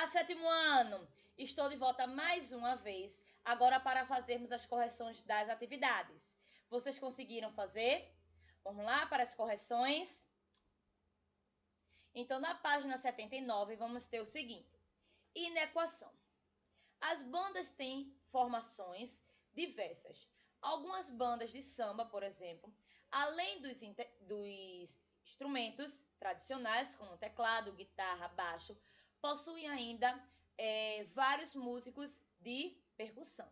Olá, sétimo ano! Estou de volta mais uma vez, agora para fazermos as correções das atividades. Vocês conseguiram fazer? Vamos lá para as correções? Então, na página 79, vamos ter o seguinte: inequação. As bandas têm formações diversas. Algumas bandas de samba, por exemplo, além dos instrumentos tradicionais, como teclado, guitarra, baixo, possuem ainda vários músicos de percussão.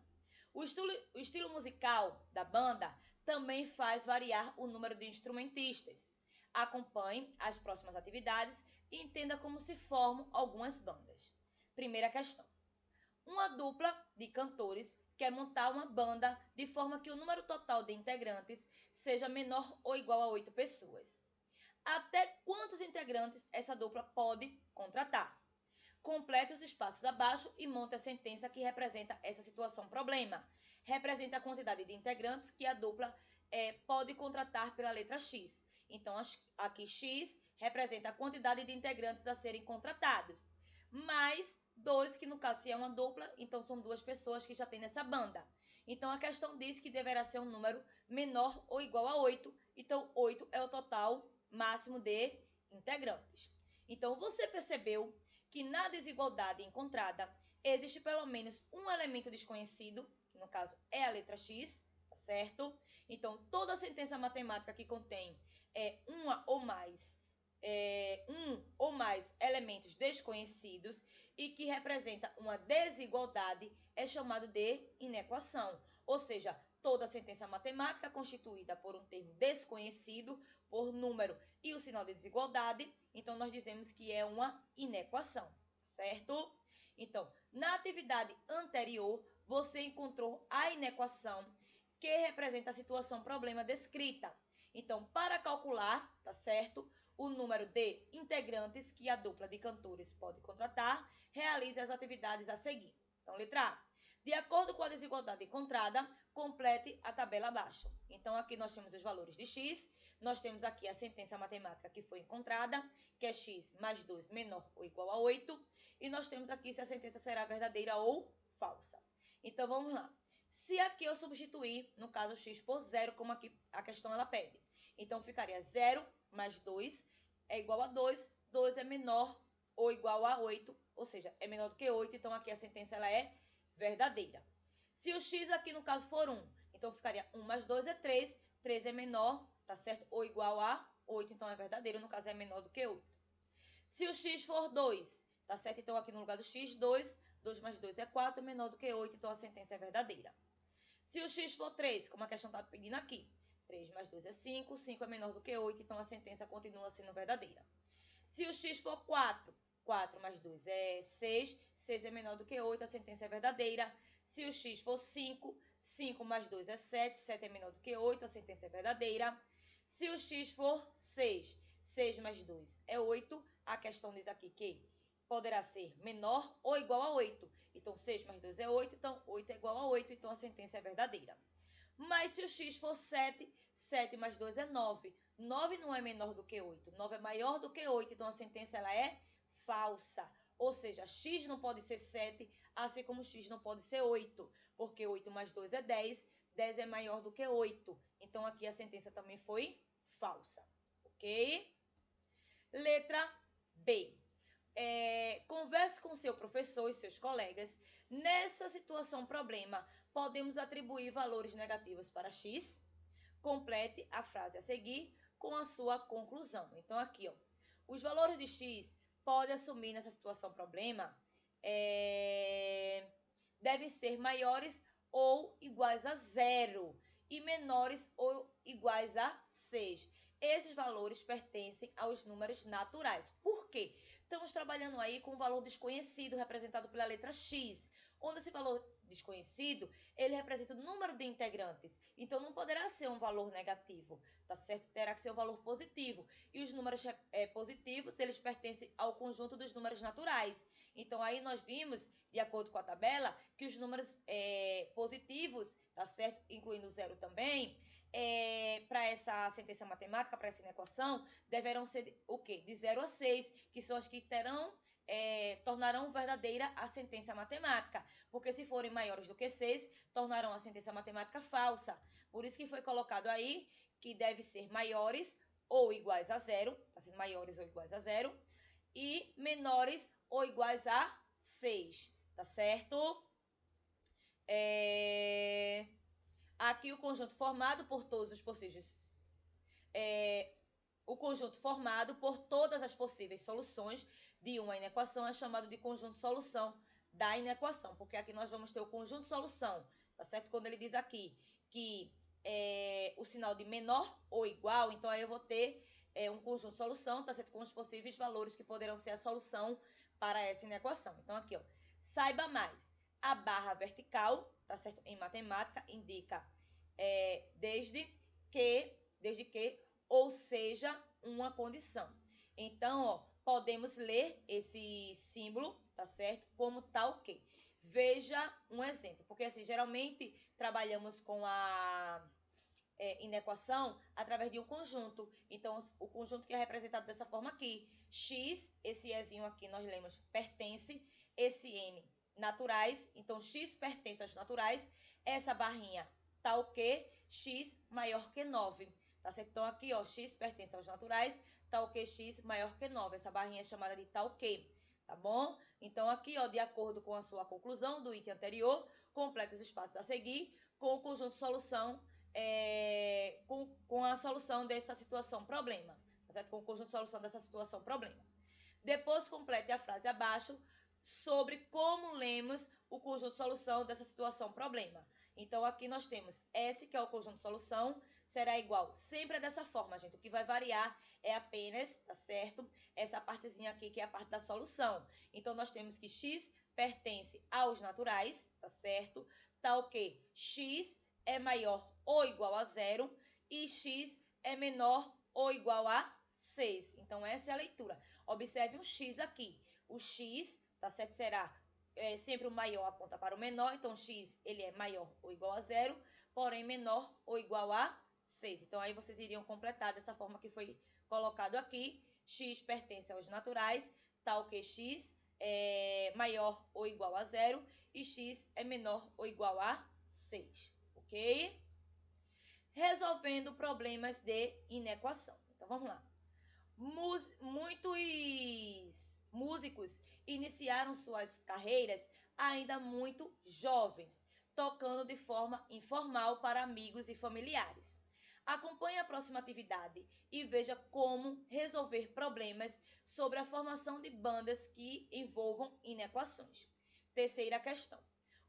O estilo musical da banda também faz variar o número de instrumentistas. Acompanhe as próximas atividades e entenda como se formam algumas bandas. Primeira questão. Uma dupla de cantores quer montar uma banda de forma que o número total de integrantes seja menor ou igual a 8 pessoas. Até quantos integrantes essa dupla pode contratar? Complete os espaços abaixo e monte a sentença que representa essa situação problema. Representa a quantidade de integrantes que a dupla pode contratar pela letra X. Então, aqui X representa a quantidade de integrantes a serem contratados. Mais 2, que no caso se é uma dupla, então são 2 pessoas que já tem nessa banda. Então, a questão diz que deverá ser um número menor ou igual a 8. Então, 8 é o total máximo de integrantes. Então, você percebeu que na desigualdade encontrada existe pelo menos um elemento desconhecido, que no caso é a letra X, tá certo? Então, toda sentença matemática que contém um ou mais elementos desconhecidos e que representa uma desigualdade é chamado de inequação. Ou seja, toda sentença matemática constituída por um termo desconhecido, por número e o sinal de desigualdade, então nós dizemos que é uma inequação, certo? Então, na atividade anterior, você encontrou a inequação que representa a situação problema descrita. Então, para calcular, tá certo, o número de integrantes que a dupla de cantores pode contratar, realize as atividades a seguir. Então, letra A. De acordo com a desigualdade encontrada, complete a tabela abaixo. Então, aqui nós temos os valores de X, nós temos aqui a sentença matemática que foi encontrada, que é X mais 2 menor ou igual a 8, e nós temos aqui se a sentença será verdadeira ou falsa. Então, vamos lá. Se aqui eu substituir, no caso, X por 0, como aqui a questão ela pede. Então, ficaria 0 mais 2 é igual a 2, 2 é menor ou igual a 8, ou seja, é menor do que 8, então aqui a sentença ela é verdadeira. Se o X aqui no caso for 1, então ficaria 1 mais 2 é 3, 3 é menor, tá certo? Ou igual a 8, então é verdadeiro, no caso é menor do que 8. Se o X for 2, tá certo? Então aqui no lugar do X, 2, 2 mais 2 é 4, é menor do que 8, então a sentença é verdadeira. Se o X for 3, como a questão está pedindo aqui, 3 mais 2 é 5, 5 é menor do que 8, então a sentença continua sendo verdadeira. Se o X for 4, 4 mais 2 é 6, 6 é menor do que 8, a sentença é verdadeira. Se o X for 5, 5 mais 2 é 7, 7 é menor do que 8, a sentença é verdadeira. Se o X for 6, 6 mais 2 é 8, a questão diz aqui que poderá ser menor ou igual a 8. Então, 6 mais 2 é 8, então 8 é igual a 8, então a sentença é verdadeira. Mas se o X for 7, 7 mais 2 é 9. 9 não é menor do que 8. 9 é maior do que 8, então a sentença ela é falsa. Ou seja, X não pode ser 7, assim como X não pode ser 8. Porque 8 mais 2 é 10, 10 é maior do que 8. Então, aqui a sentença também foi falsa. Ok? Letra B. Converse com seu professor e seus colegas. Nessa situação problema, podemos atribuir valores negativos para X. Complete a frase a seguir com a sua conclusão. Então, aqui, ó, os valores de X podem assumir nessa situação problema devem ser maiores ou iguais a 0 e menores ou iguais a 6. Esses valores pertencem aos números naturais. Por quê? Estamos trabalhando aí com um valor desconhecido, representado pela letra X, onde esse valor desconhecido, ele representa o número de integrantes. Então, não poderá ser um valor negativo, tá certo? Terá que ser um valor positivo. E os números positivos, eles pertencem ao conjunto dos números naturais. Então, aí nós vimos, de acordo com a tabela, que os números positivos, tá certo? Incluindo o 0 também, para essa sentença matemática, para essa inequação, deverão ser o quê? De 0 a 6, que são as que terão tornarão verdadeira a sentença matemática, porque se forem maiores do que 6, tornarão a sentença matemática falsa. Por isso que foi colocado aí que deve ser maiores ou iguais a 0, está sendo maiores ou iguais a 0, e menores ou iguais a 6, tá certo? Aqui o conjunto formado por todos os possíveis... O conjunto formado por todas as possíveis soluções de uma inequação é chamado de conjunto solução da inequação, porque aqui nós vamos ter o conjunto solução, tá certo? Quando ele diz aqui que o sinal de menor ou igual, então aí eu vou ter um conjunto solução, tá certo? Com os possíveis valores que poderão ser a solução para essa inequação. Então aqui, ó, saiba mais. A barra vertical, tá certo? Em matemática indica desde que ou seja uma condição. Então, ó, podemos ler esse símbolo, tá certo? Como tal que. Veja um exemplo, porque assim, geralmente trabalhamos com a inequação através de um conjunto. Então, o conjunto que é representado dessa forma aqui, x, esse ezinho aqui nós lemos pertence, esse n naturais, então x pertence aos naturais, essa barrinha tal que x maior que 9. Tá certo? Então, aqui, ó, x pertence aos naturais, tal que x maior que 9. Essa barrinha é chamada de tal que, tá bom? Então, aqui, ó, de acordo com a sua conclusão do item anterior, complete os espaços a seguir com o conjunto solução, com a solução dessa situação problema, tá certo? Com o conjunto solução dessa situação problema. Depois, complete a frase abaixo sobre como lemos o conjunto solução dessa situação problema. Então, aqui nós temos S, que é o conjunto solução, será igual sempre dessa forma, gente. O que vai variar é apenas, tá certo? Essa partezinha aqui, que é a parte da solução. Então, nós temos que x pertence aos naturais, tá certo? Tal que x é maior ou igual a 0 e x é menor ou igual a 6. Então, essa é a leitura. Observe um x aqui. O x, tá certo? Será sempre o maior aponta para o menor, então x ele é maior ou igual a 0, porém menor ou igual a 6. Então, aí vocês iriam completar dessa forma que foi colocado aqui. X pertence aos naturais, tal que x é maior ou igual a 0 e x é menor ou igual a 6, ok? Resolvendo problemas de inequação. Então, vamos lá. Muitos músicos iniciaram suas carreiras ainda muito jovens, tocando de forma informal para amigos e familiares. Acompanhe a próxima atividade e veja como resolver problemas sobre a formação de bandas que envolvam inequações. Terceira questão.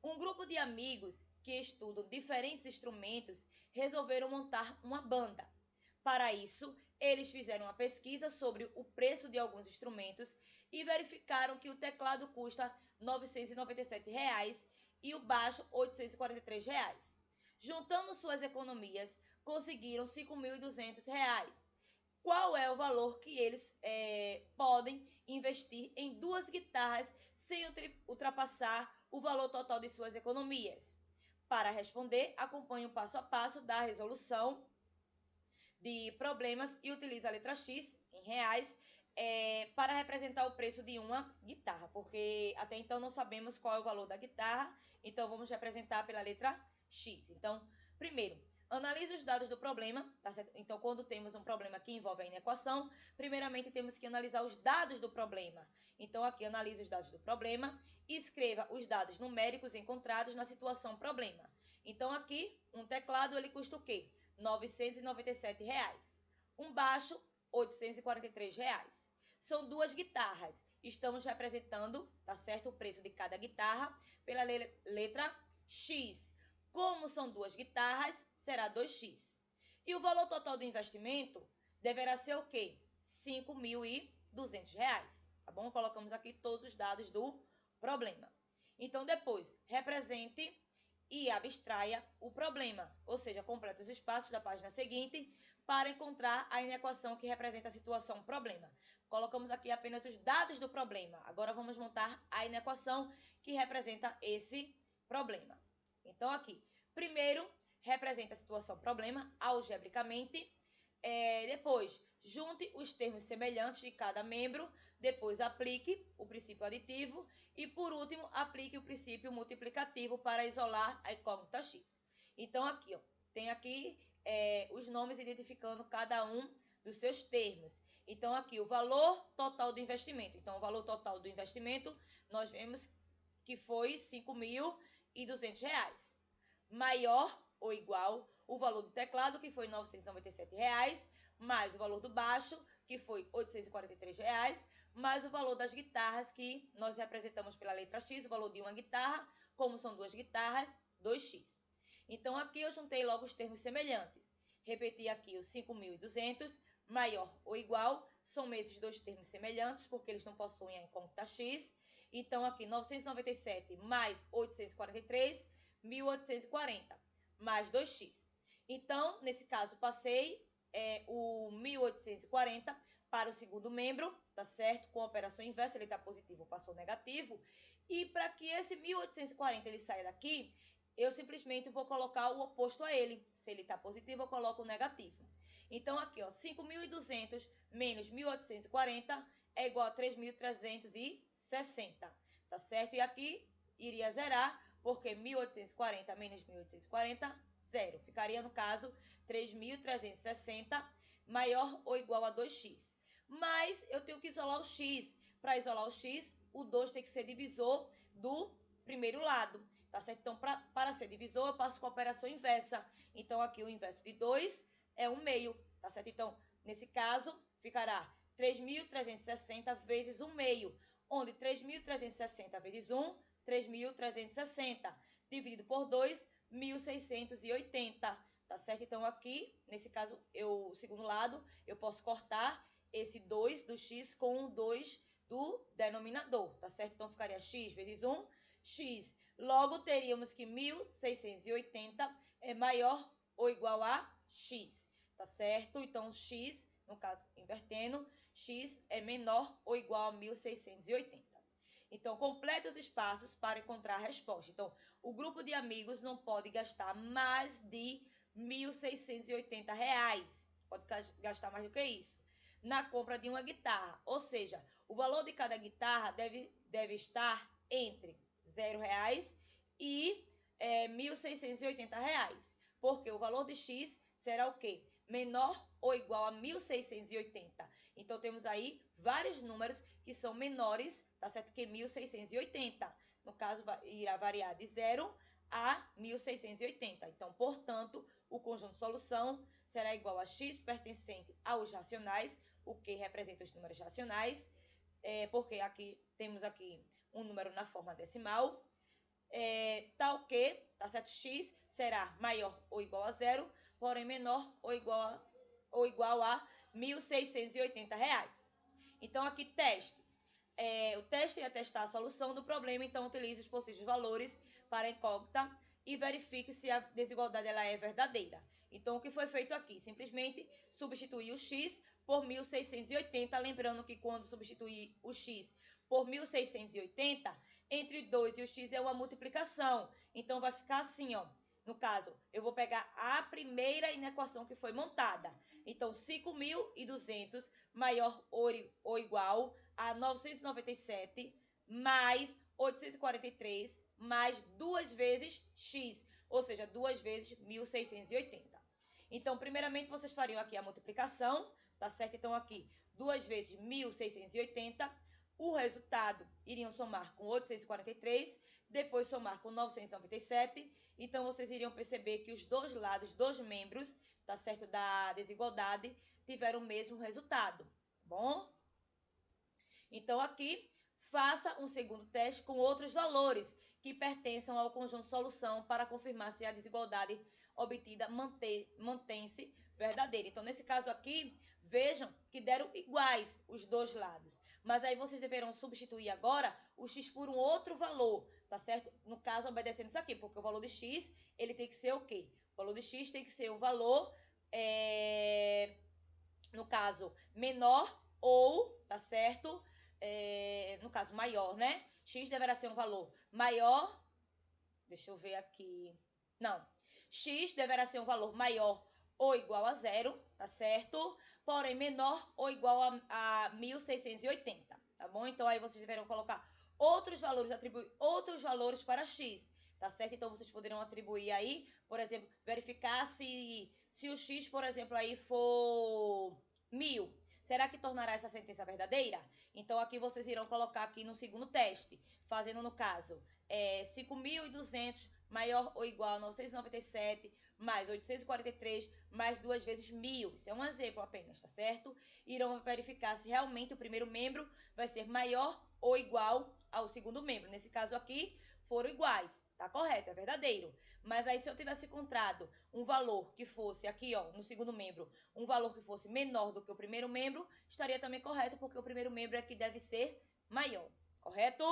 Um grupo de amigos que estudam diferentes instrumentos resolveram montar uma banda. Para isso, eles fizeram uma pesquisa sobre o preço de alguns instrumentos e verificaram que o teclado custa R$ 997 e o baixo R$ 843. Juntando suas economias, conseguiram R$ 5.200. Qual é o valor que eles podem investir em duas guitarras sem ultrapassar o valor total de suas economias? Para responder, acompanhe o passo a passo da resolução de problemas e utilize a letra X em reais para representar o preço de uma guitarra, porque até então não sabemos qual é o valor da guitarra, então vamos representar pela letra X. Então, primeiro, analise os dados do problema, tá certo? Então, quando temos um problema que envolve a inequação, primeiramente temos que analisar os dados do problema. Então, aqui analise os dados do problema e escreva os dados numéricos encontrados na situação problema. Então, aqui, um teclado, ele custa o quê? R$ 997. Um baixo, R$ 843. São duas guitarras. Estamos representando, tá certo, o preço de cada guitarra pela letra X. Como são duas guitarras, será 2x. E o valor total do investimento deverá ser o quê? R$ 5.200. Tá bom? Colocamos aqui todos os dados do problema. Então, depois, represente e abstraia o problema, ou seja, complete os espaços da página seguinte para encontrar a inequação que representa a situação problema. Colocamos aqui apenas os dados do problema. Agora vamos montar a inequação que representa esse problema. Então, aqui, primeiro, representa a situação problema algebricamente. Depois, junte os termos semelhantes de cada membro depois aplique o princípio aditivo e, por último, aplique o princípio multiplicativo para isolar a incógnita x. Então, aqui, ó, tem aqui os nomes identificando cada um dos seus termos. Então, aqui, o valor total do investimento. Então, o valor total do investimento, nós vemos que foi R$ 5.200, maior ou igual o valor do teclado, que foi R$ 997, mais o valor do baixo, que foi R$ 843, mais o valor das guitarras, que nós representamos pela letra X, o valor de uma guitarra, como são duas guitarras, 2x. Então, aqui eu juntei logo os termos semelhantes. Repeti aqui os 5.200, maior ou igual, somei esses dois termos semelhantes, porque eles não possuem a incógnita x. Então, aqui, 997 mais 843, 1.840, mais 2x. Então, nesse caso, passei o 1.840 para o segundo membro, tá certo? Com a operação inversa, ele está positivo, passou negativo. E para que esse 1.840 ele saia daqui, eu simplesmente vou colocar o oposto a ele. Se ele está positivo, eu coloco o negativo. Então, aqui, ó, 5.200 menos 1.840 é igual a 3.360, tá certo? E aqui iria zerar, porque 1.840 menos 1.840, zero. Ficaria, no caso, 3.360 maior ou igual a 2x. Mas eu tenho que isolar o x. Para isolar o x, o 2 tem que ser divisor do primeiro lado, tá certo? Então, para ser divisor, eu passo com a operação inversa. Então, aqui o inverso de 2 é 1 meio, tá certo? Então, nesse caso, ficará 3.360 vezes 1 meio, onde 3.360 vezes 1, 3.360, dividido por 2, 1.680, tá certo? Então, aqui, nesse caso, o segundo lado, eu posso cortar esse 2 do x com o 2 do denominador, tá certo? Então, ficaria x vezes 1, x. Logo, teríamos que 1.680 é maior ou igual a x, tá certo? Então, x, no caso, invertendo, x é menor ou igual a 1.680. Então, complete os espaços para encontrar a resposta. Então, o grupo de amigos não pode gastar mais de R$ 1.680. Pode gastar mais do que isso na compra de uma guitarra. Ou seja, o valor de cada guitarra deve estar entre R$ 0 e R$ 1.680. Porque o valor de x será o quê? Menor ou igual a 1.680. Então, temos aí vários números que são menores, tá certo? Que 1.680. No caso, irá variar de 0 a 1.680. Então, portanto, o conjunto de solução será igual a x pertencente aos racionais, o que representa os números racionais, porque aqui temos aqui um número na forma decimal, tal que, tá certo? X será maior ou igual a 0, porém menor ou igual a R$ 1.680. Então, aqui, teste. O teste é testar a solução do problema, então utilize os possíveis valores para a incógnita e verifique se a desigualdade ela é verdadeira. Então, o que foi feito aqui? Simplesmente substituir o x por 1.680, lembrando que quando substituir o x por 1.680, entre 2 e o x é uma multiplicação. Então, vai ficar assim, ó. No caso, eu vou pegar a primeira inequação que foi montada. Então, 5.200 maior ou igual a 997 mais 843 mais 2 vezes x, ou seja, 2 vezes 1.680. Então, primeiramente, vocês fariam aqui a multiplicação, tá certo? Então, aqui, 2 vezes 1.680, o resultado iriam somar com 843, depois somar com 997. Então, vocês iriam perceber que os dois lados, dos membros, tá certo, da desigualdade, tiveram o mesmo resultado, tá bom? Então, aqui, faça um segundo teste com outros valores que pertençam ao conjunto de solução para confirmar se a desigualdade obtida mantém-se verdadeira. Então, nesse caso aqui, vejam que deram iguais os dois lados. Mas aí vocês deverão substituir agora o x por um outro valor, tá certo? No caso, obedecendo isso aqui, porque o valor de x, ele tem que ser o quê? O valor de x tem que ser o valor, no caso, menor ou, tá certo? No caso, maior, né? X deverá ser um valor maior, deixa eu ver aqui, não, x deverá ser um valor maior ou igual a 0, tá certo? Porém, menor ou igual a 1.680, tá tá bom? Então, aí vocês deverão colocar outros valores, atribuir outros valores para x, tá certo? Então, vocês poderão atribuir aí, por exemplo, verificar se o x, por exemplo, aí for 1000. Será que tornará essa sentença verdadeira? Então, aqui vocês irão colocar aqui no segundo teste, fazendo no caso 5.200 maior ou igual a 997 mais 843 mais 2 vezes 1000. Isso é um exemplo apenas, tá certo? Irão verificar se realmente o primeiro membro vai ser maior ou igual ao segundo membro. Nesse caso aqui, foram iguais, tá correto, é verdadeiro. Mas aí se eu tivesse encontrado um valor que fosse aqui, ó, no segundo membro, um valor que fosse menor do que o primeiro membro, estaria também correto, porque o primeiro membro é que deve ser maior, correto?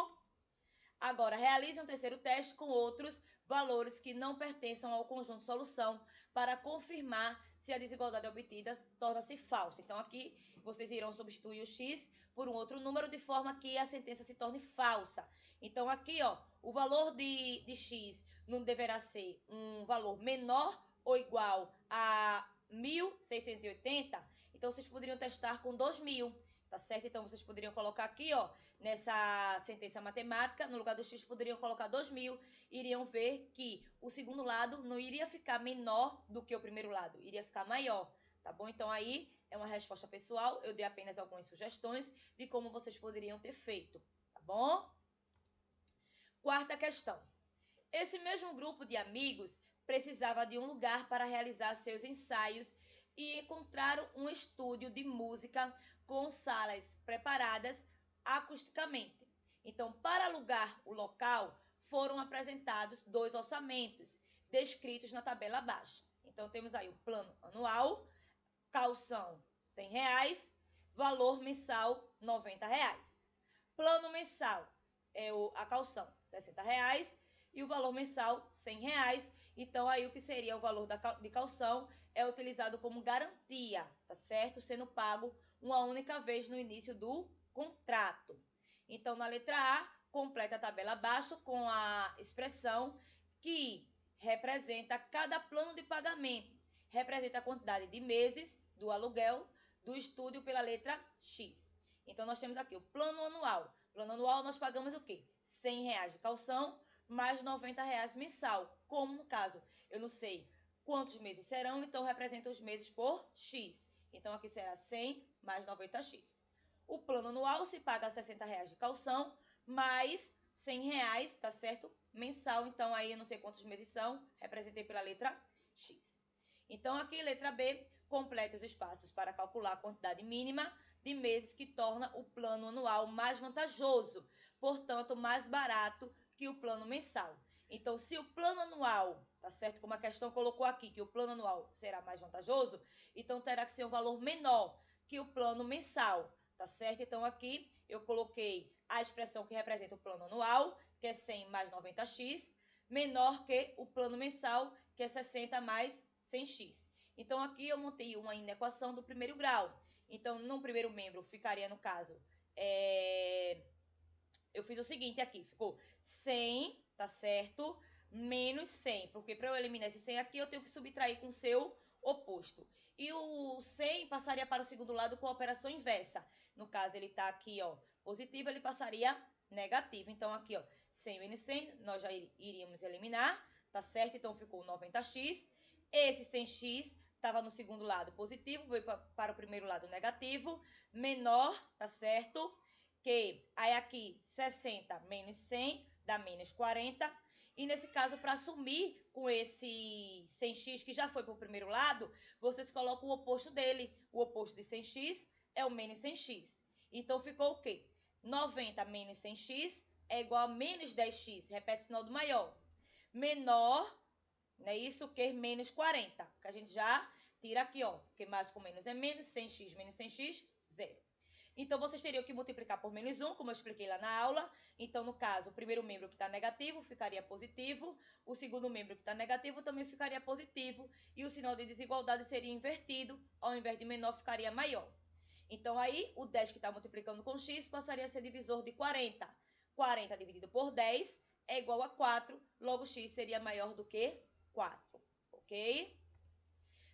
Agora, realize um terceiro teste com outros valores que não pertençam ao conjunto de solução para confirmar se a desigualdade obtida torna-se falsa. Então, aqui vocês irão substituir o x por um outro número de forma que a sentença se torne falsa. Então, aqui, ó, o valor de x não deverá ser um valor menor ou igual a 1.680. Então, vocês poderiam testar com 2.000. Tá certo? Então, vocês poderiam colocar aqui, ó, nessa sentença matemática, no lugar do x, poderiam colocar 2.000. Iriam ver que o segundo lado não iria ficar menor do que o primeiro lado, iria ficar maior, tá bom? Então, aí é uma resposta pessoal, eu dei apenas algumas sugestões de como vocês poderiam ter feito, tá bom? Quarta questão. Esse mesmo grupo de amigos precisava de um lugar para realizar seus ensaios e encontraram um estúdio de música com salas preparadas acusticamente. Então, para alugar o local, foram apresentados 2 orçamentos, descritos na tabela abaixo. Então, temos aí o plano anual, calção R$100, valor mensal R$90. Plano mensal é a calção R$60 e o valor mensal R$100. Então, aí o que seria o valor de calção é utilizado como garantia, tá certo? Sendo pago uma única vez no início do contrato. Então, na letra A, completa a tabela abaixo com a expressão que representa cada plano de pagamento. Representa a quantidade de meses do aluguel do estúdio pela letra X. Então, nós temos aqui o plano anual. Plano anual, nós pagamos o quê? R$100 de calção mais R$90 mensal. Como no caso, eu não sei quantos meses serão, então representa os meses por X. Então, aqui será 100 mais 90x. O plano anual se paga R$60 de calção, mais R$100, tá certo? Mensal, então aí eu não sei quantos meses são, representei pela letra X. Então, aqui, letra B, complete os espaços para calcular a quantidade mínima de meses que torna o plano anual mais vantajoso, portanto, mais barato que o plano mensal. Então, se o plano anual, tá certo? Como a questão colocou aqui, que o plano anual será mais vantajoso, então terá que ser um valor menor que o plano mensal, tá certo? Então, aqui eu coloquei a expressão que representa o plano anual, que é 100 mais 90x, menor que o plano mensal, que é 60 mais 100x. Então, aqui eu montei uma inequação do primeiro grau. Então, no primeiro membro, ficaria, no caso, eu fiz o seguinte aqui, ficou 100, tá certo? Menos 100, porque para eu eliminar esse 100 aqui, eu tenho que subtrair com o seu oposto. E o 100 passaria para o segundo lado com a operação inversa. No caso, ele está aqui, ó, positivo, ele passaria negativo. Então, aqui, ó, 100 menos 100, nós já iríamos eliminar, tá certo? Então, ficou 90x. Esse 100x estava no segundo lado positivo, veio para o primeiro lado negativo, menor, tá certo? Que aí aqui 60 menos 100 dá menos 40. E nesse caso, para assumir com esse 100x que já foi para o primeiro lado, vocês colocam o oposto dele. O oposto de 100x é o menos 100x. Então, ficou o quê? 90 menos 100x é igual a menos 10x. Repete o sinal do maior. Menor, não é isso? Que menos 40. Que a gente já tira aqui, ó. Porque mais com menos é menos. 100x menos 100x, zero. Então, vocês teriam que multiplicar por menos 1, como eu expliquei lá na aula. Então, no caso, o primeiro membro que está negativo ficaria positivo. O segundo membro que está negativo também ficaria positivo. E o sinal de desigualdade seria invertido. Ao invés de menor, ficaria maior. Então, aí, o 10 que está multiplicando com x passaria a ser divisor de 40. 40 dividido por 10 é igual a 4. Logo, x seria maior do que 4. Ok?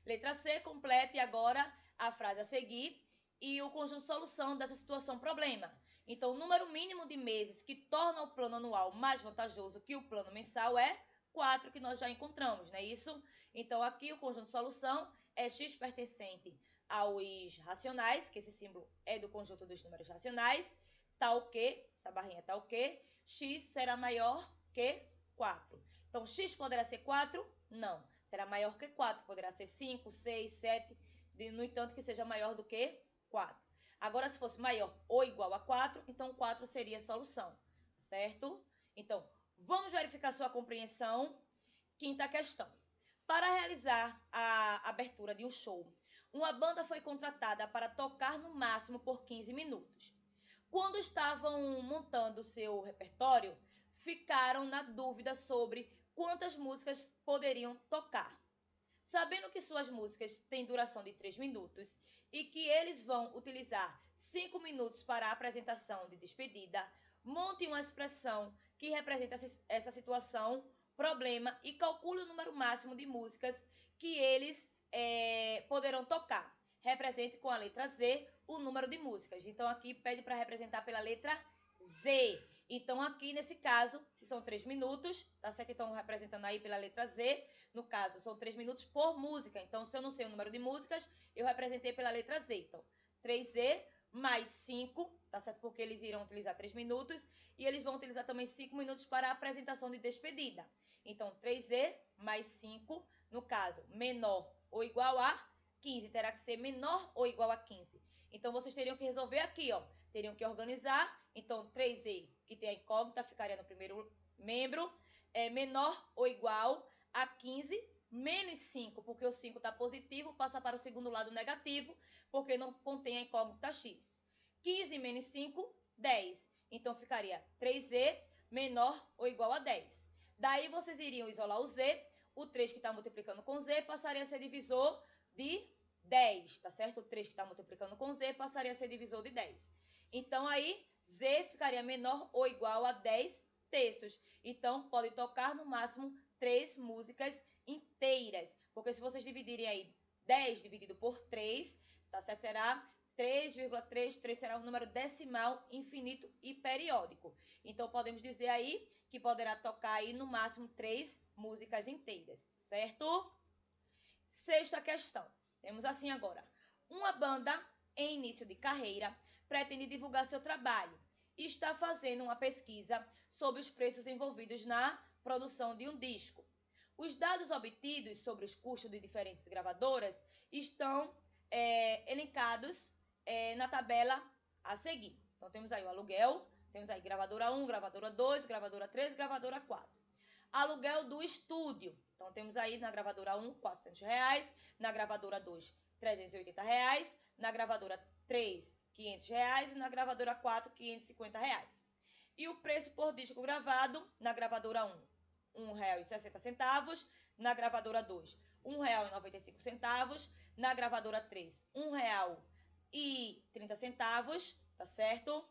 Letra C, complete agora a frase a seguir e o conjunto de solução dessa situação problema. Então, o número mínimo de meses que torna o plano anual mais vantajoso que o plano mensal é 4, que nós já encontramos, não é isso? Então, aqui o conjunto de solução é x pertencente aos racionais, que esse símbolo é do conjunto dos números racionais, tal que, essa barrinha tal que, x será maior que 4. Então, x poderá ser 4? Não. Será maior que 4. Poderá ser 5, 6, 7, no entanto que seja maior do que 4. Agora, se fosse maior ou igual a 4, então 4 seria a solução, certo? Então, vamos verificar sua compreensão. Quinta questão. Para realizar a abertura de um show, uma banda foi contratada para tocar no máximo por 15 minutos. Quando estavam montando seu repertório, ficaram na dúvida sobre quantas músicas poderiam tocar. Sabendo que suas músicas têm duração de 3 minutos e que eles vão utilizar 5 minutos para a apresentação de despedida, monte uma expressão que representa essa situação, problema, e calcule o número máximo de músicas que eles poderão tocar. Represente com a letra Z o número de músicas. Então, aqui pede para representar pela letra Z. Então, aqui nesse caso, se são 3 minutos, tá certo? Então, representando aí pela letra Z, no caso, são 3 minutos por música. Então, se eu não sei o número de músicas, eu representei pela letra Z. Então, 3Z mais 5, tá certo? Porque eles irão utilizar 3 minutos e eles vão utilizar também 5 minutos para a apresentação de despedida. Então, 3Z mais 5, no caso, menor ou igual a 15, terá que ser menor ou igual a 15. Então, vocês teriam que resolver aqui, ó. Teriam que organizar. Então, 3E, que tem a incógnita, ficaria no primeiro membro. É menor ou igual a 15 menos 5, porque o 5 está positivo, passa para o segundo lado negativo, porque não contém a incógnita x. 15 menos 5, 10. Então, ficaria 3E menor ou igual a 10. Daí, vocês iriam isolar o z. O 3 que está multiplicando com z passaria a ser divisor de 10, tá certo? O 3 que está multiplicando com z passaria a ser divisor de 10. Então, aí, z ficaria menor ou igual a 10 terços. Então, pode tocar no máximo 3 músicas inteiras. Porque se vocês dividirem aí 10 dividido por 3, tá certo? Será 3,33 será um número decimal, infinito e periódico. Então, podemos dizer aí que poderá tocar aí no máximo 3 músicas inteiras, certo? Sexta questão. Temos assim agora. Uma banda em início de carreira pretende divulgar seu trabalho e está fazendo uma pesquisa sobre os preços envolvidos na produção de um disco. Os dados obtidos sobre os custos de diferentes gravadoras estão elencados na tabela a seguir. Então, temos aí o aluguel, temos aí gravadora 1, gravadora 2, gravadora 3, gravadora 4. Aluguel do estúdio. Então, temos aí na gravadora 1, R$ 400, na gravadora 2, R$ 380, na gravadora 3, R$ 500 e na gravadora 4, R$ 550. E o preço por disco gravado, na gravadora 1, R$ 1,60, na gravadora 2, R$ 1,95, na gravadora 3, R$ 1,30, tá certo?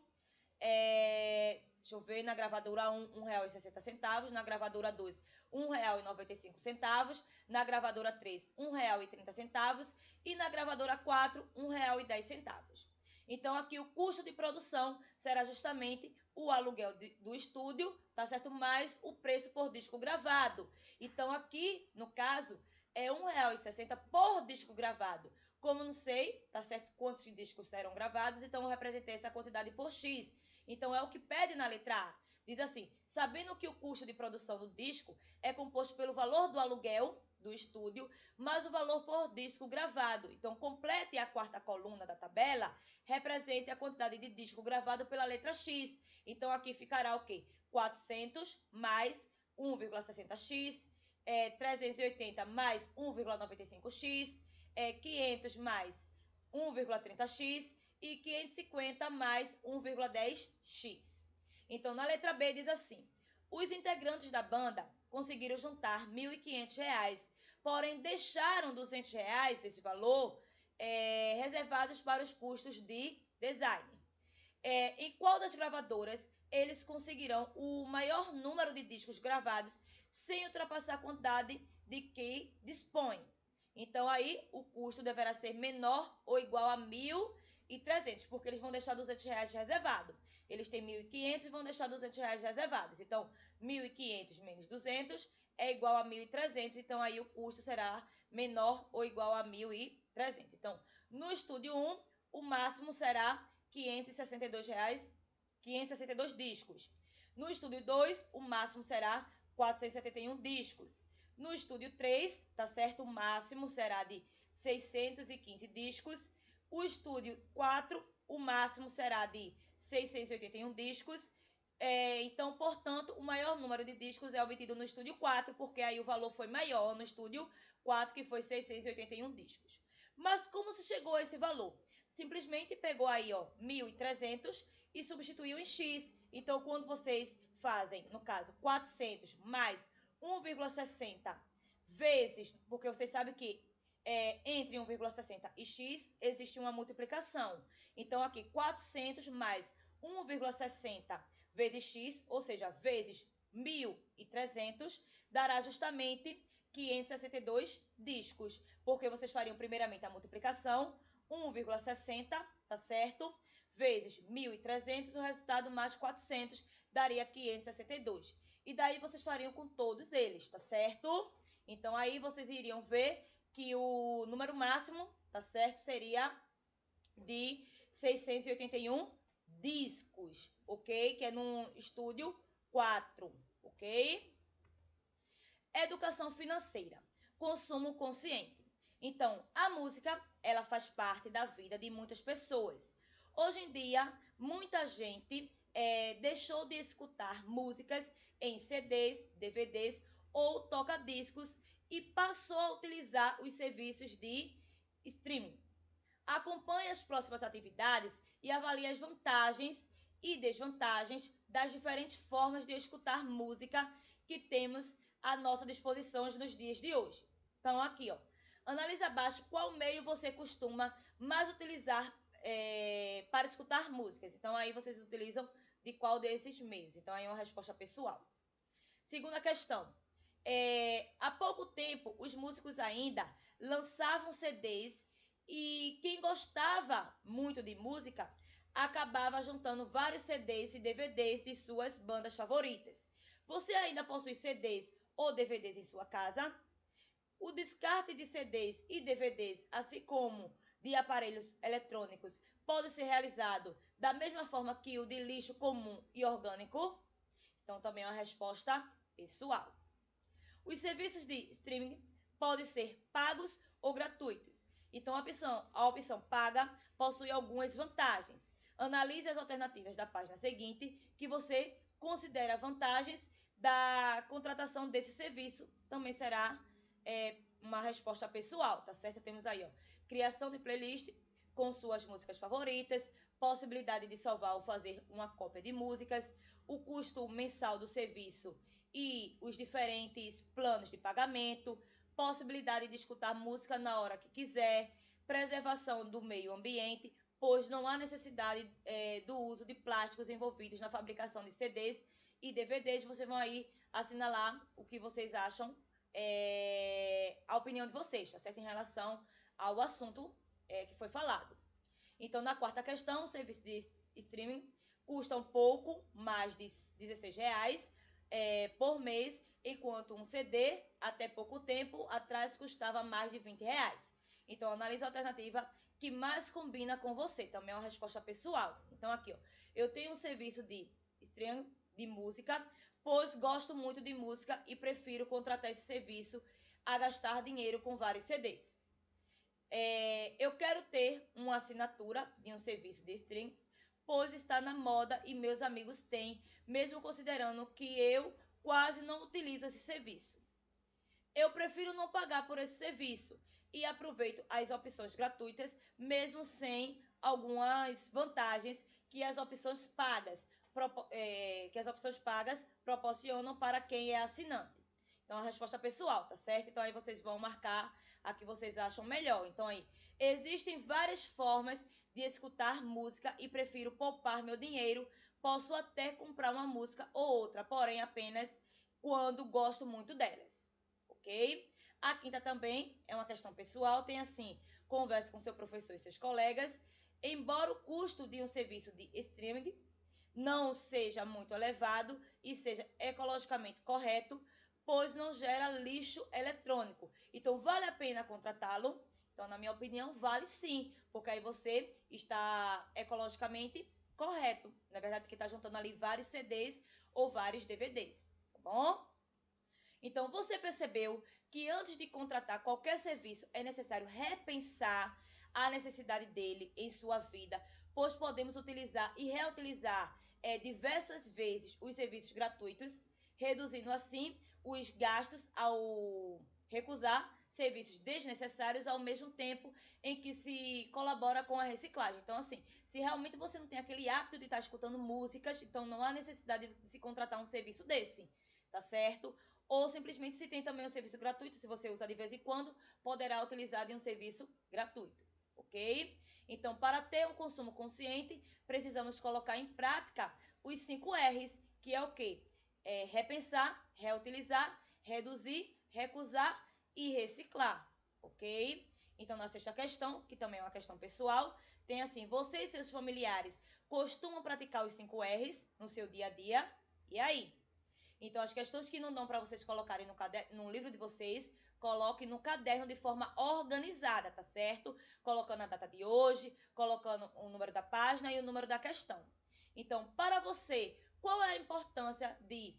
Deixa eu ver, na gravadora 1, R$ 1,60, na gravadora 2, R$ 1,95, na gravadora 3, R$ 1,30 e na gravadora 4, R$ 1,10. Então, aqui o custo de produção será justamente o aluguel do estúdio, tá certo? Mais o preço por disco gravado. Então, aqui, no caso, é R$ 1,60 por disco gravado. Como não sei, tá certo, quantos discos serão gravados, então eu representei essa quantidade por X. Então, é o que pede na letra A. Diz assim, sabendo que o custo de produção do disco é composto pelo valor do aluguel do estúdio, mais o valor por disco gravado. Então, complete a quarta coluna da tabela, represente a quantidade de disco gravado pela letra X. Então, aqui ficará o quê? 400 mais 1,60x, 380 mais 1,95x, 500 mais 1,30x e 550 mais 1,10x. Então, na letra B diz assim, os integrantes da banda conseguiram juntar R$ 1.500, porém deixaram R$ 200 desse valor reservados para os custos de design. Em qual das gravadoras eles conseguirão o maior número de discos gravados sem ultrapassar a quantidade de que dispõem? Então, aí, o custo deverá ser menor ou igual a R$ 1.300, porque eles vão deixar R$200 reservado. Eles têm 1.500 e vão deixar R$200 reservados. Então, 1.500 menos 200 é igual a 1.300. Então, aí o custo será menor ou igual a 1.300. Então, no estúdio 1, o máximo será R$562, 562 discos. No estúdio 2, o máximo será 471 discos. No estúdio 3, tá certo? O máximo será de 615 discos. O estúdio 4, o máximo será de 681 discos. Então, portanto, o maior número de discos é obtido no estúdio 4, porque aí o valor foi maior no estúdio 4, que foi 681 discos. Mas como se chegou a esse valor? Simplesmente pegou aí, 1.300 e substituiu em X. Então, quando vocês fazem, no caso, 400 mais 1,60 vezes, porque vocês sabem que entre 1,60 e X existe uma multiplicação. Então, aqui, 400 mais 1,60 vezes X, ou seja, vezes 1.300, dará justamente 562 discos, porque vocês fariam primeiramente a multiplicação, 1,60, tá certo? Vezes 1.300, o resultado mais 400 daria 562. E daí vocês fariam com todos eles, tá certo? Então, aí vocês iriam ver que o número máximo, tá certo? Seria de 681 discos, ok? Que é no estúdio 4, ok? Educação financeira, consumo consciente. Então, a música, ela faz parte da vida de muitas pessoas. Hoje em dia, muita gente deixou de escutar músicas em CDs, DVDs ou toca-discos e passou a utilizar os serviços de streaming. Acompanhe as próximas atividades e avalie as vantagens e desvantagens das diferentes formas de escutar música que temos à nossa disposição nos dias de hoje. Então, aqui, analise abaixo qual meio você costuma mais utilizar para escutar músicas. Então, aí vocês utilizam de qual desses meios. Então, aí é uma resposta pessoal. Segunda questão. Há pouco tempo, os músicos ainda lançavam CDs e quem gostava muito de música acabava juntando vários CDs e DVDs de suas bandas favoritas. Você ainda possui CDs ou DVDs em sua casa? O descarte de CDs e DVDs, assim como de aparelhos eletrônicos, pode ser realizado da mesma forma que o de lixo comum e orgânico? Então, também é uma resposta pessoal. Os serviços de streaming podem ser pagos ou gratuitos. Então, a opção paga possui algumas vantagens. Analise as alternativas da página seguinte, que você considera vantagens da contratação desse serviço. Também será uma resposta pessoal, tá certo? Temos aí, criação de playlist com suas músicas favoritas, possibilidade de salvar ou fazer uma cópia de músicas, o custo mensal do serviço e os diferentes planos de pagamento, possibilidade de escutar música na hora que quiser, preservação do meio ambiente, pois não há necessidade do uso de plásticos envolvidos na fabricação de CDs e DVDs. Vocês vão aí assinalar o que vocês acham, a opinião de vocês, tá certo? Em relação ao assunto que foi falado. Então, na quarta questão, o serviço de streaming custa um pouco mais de R$16 por mês, enquanto um CD, até pouco tempo atrás, custava mais de R$20. Então, analise a alternativa que mais combina com você. Também é uma resposta pessoal. Então, aqui, eu tenho um serviço de streaming de música, pois gosto muito de música e prefiro contratar esse serviço a gastar dinheiro com vários CDs. Eu quero ter uma assinatura de um serviço de streaming, pois está na moda e meus amigos têm, mesmo considerando que eu quase não utilizo esse serviço. Eu prefiro não pagar por esse serviço e aproveito as opções gratuitas, mesmo sem algumas vantagens que as opções pagas proporcionam para quem é assinante. Então, a resposta pessoal, tá certo? Então, aí vocês vão marcar a que vocês acham melhor. Então, aí, existem várias formas de escutar música e prefiro poupar meu dinheiro. Posso até comprar uma música ou outra, porém, apenas quando gosto muito delas, ok? A quinta também é uma questão pessoal, tem assim, converse com seu professor e seus colegas, embora o custo de um serviço de streaming não seja muito elevado e seja ecologicamente correto, pois não gera lixo eletrônico. Então, vale a pena contratá-lo? Então, na minha opinião, vale sim, porque aí você está ecologicamente correto. Na verdade, que está juntando ali vários CDs ou vários DVDs, tá bom? Então, você percebeu que antes de contratar qualquer serviço, é necessário repensar a necessidade dele em sua vida, pois podemos utilizar e reutilizar diversas vezes os serviços gratuitos, reduzindo assim os gastos ao recusar serviços desnecessários ao mesmo tempo em que se colabora com a reciclagem. Então, assim, se realmente você não tem aquele hábito de estar escutando músicas, então não há necessidade de se contratar um serviço desse, tá certo? Ou simplesmente se tem também um serviço gratuito, se você usa de vez em quando, poderá utilizar de um serviço gratuito, ok? Então, para ter um consumo consciente, precisamos colocar em prática os 5 R's, que é o quê? Repensar, reutilizar, reduzir, recusar e reciclar, ok? Então, na sexta questão, que também é uma questão pessoal, tem assim, você e seus familiares costumam praticar os 5 R's no seu dia a dia? E aí? Então, as questões que não dão para vocês colocarem no livro de vocês, coloquem no caderno de forma organizada, tá certo? Colocando a data de hoje, colocando o número da página e o número da questão. Então, para você, qual é a importância de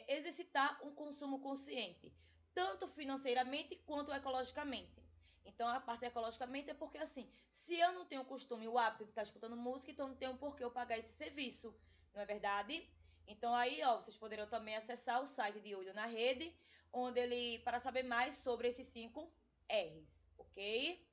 exercitar um consumo consciente, tanto financeiramente quanto ecologicamente? Então, a parte ecologicamente é porque, assim, se eu não tenho o costume e o hábito de estar escutando música, então não tenho por que eu pagar esse serviço, não é verdade? Então, aí, ó, vocês poderão também acessar o site de Olho na Rede, para saber mais sobre esses 5 R's, ok?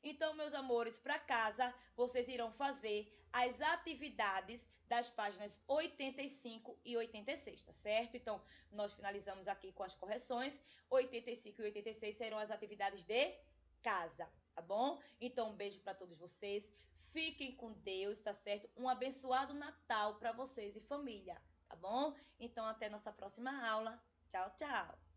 Então, meus amores, para casa, vocês irão fazer as atividades das páginas 85 e 86, tá certo? Então, nós finalizamos aqui com as correções. 85 e 86 serão as atividades de casa, tá bom? Então, um beijo para todos vocês. Fiquem com Deus, tá certo? Um abençoado Natal para vocês e família, tá bom? Então, até nossa próxima aula. Tchau, tchau!